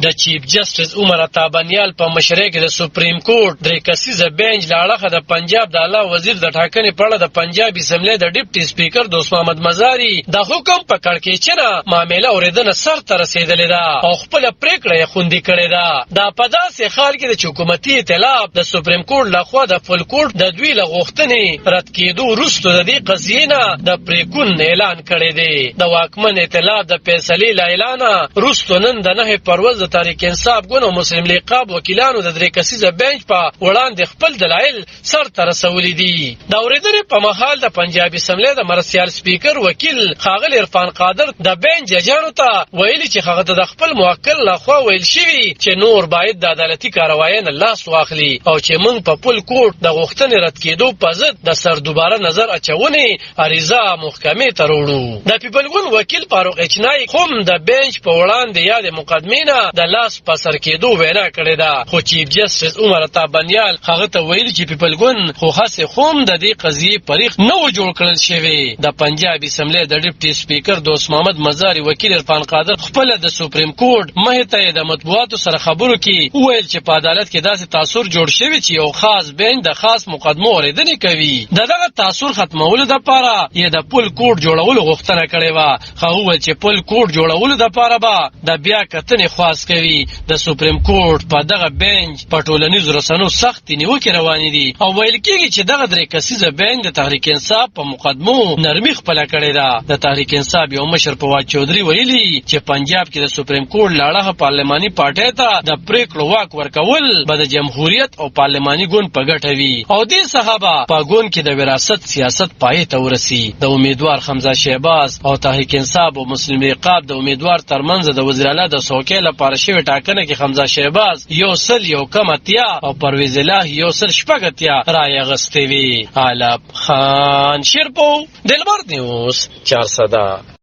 د چیف جسټس عمر عطا بنیال په مشرۍ کې د سپریم کورټ درې کسیزه بینچ له اړخه د پنجاب د اعلی وزیر د ټاکنې په اړه د پنجاب اسمبلی د ډیپټي سپیکر دوست محمد مزاري د حکم په کړکېچنه معامله اورېدنه سر ته رسېدلې ده او خپله پرېکړه یې خوندي کړې ده. دا په داسې حال کې د حکومتي ائتلاف د سپریم کورټ لخوا د فل کورټ د دوی له غوښتنې رد کېدو وروسته د دې قضیې نه د پرېکون اعلان کړی دی. د واکمن ائتلاف د فیصلې له اعلانه وروسته نن د 9 پروز د تحریک انصاف ګوند او مسلم لیگ قاب وکیلانو د درې کسیزه بینچ په وړاندې خپل دلایل سر ته رسولي دي. د اورېدنې په مهال د پنجاب اسمبلی د مرسیال سپیکر وکیل ښاغلی عرفان قادر د بینچ ججانو ته ویلي چې هغه ته د خپل موکل لخوا ویل شوي چې نور باید د عدالتي کاروایۍ نه لاس واخلي او چې موږ په پل کورټ د غوښتنې رد کېدو په ضد د سردوباره نظر اچونې عریضه محکمې ته وروړو. د پیپلګون وکیل فاروق اچنای هم د بینچ په وړاندې یاد مقدمې نه د لاس په سر کېدو وینا کړې ده، خو چیف جسټس عمر عطا بنیال هغه ته ویلي چې پیپلګون خو هسې هم د دې قضیې پریخ نه و جوړ کړل شوی. د پنجاب اسمبلی د ډیپټي سپیکر دوست محمد مزاري وکیل عرفان قادر خپله د سپریم کورټ مخې ته د مطبوعاتو سره خبرو کې وویل چې په عدالت کې داسې تاثر جوړ شوی چې یو خاص بینچ د خاص مقدمو اورېدنې کوي. د دغه تاثر ختمولو دپاره یې د پل کورټ جوړولو غوښتنه کړې وه. هغه وویل چې پل کورټ جوړولو دپاره به د بیا کتنې خواست کوي. د سپریم کورټ په دغه بینچ په ټولنیزو رسنو سختې نیوکې روانې دي او ویل کېږي چې دغه درې کسیزه بینچ د تحریک انصاف په مقدمو نرمي خپله کړې ده. د تحریک انصاف یو مشر فواد چودھري ویلي چې پنجاب کې د سپریم کورټ له اړخه پارلماني پارټۍ ته د پرېکړو واک ورکول به د جمهوریت او پارلماني ګوند په ګټه وي او دې څخه به په ګوند کې د وراثت سیاست پای ته ورسي. د امیدوار حمزه شهباز او تحریک انصاف او مسلم لیگ د امیدوار ترمنځ د وزیر اعلی د څوکۍ لپاره شوې ټاکنه کې حمزه شهباز 100 او پرویز الله 100 رایې اخیستې وې. علب خان شیرپو دلبر نیوز 400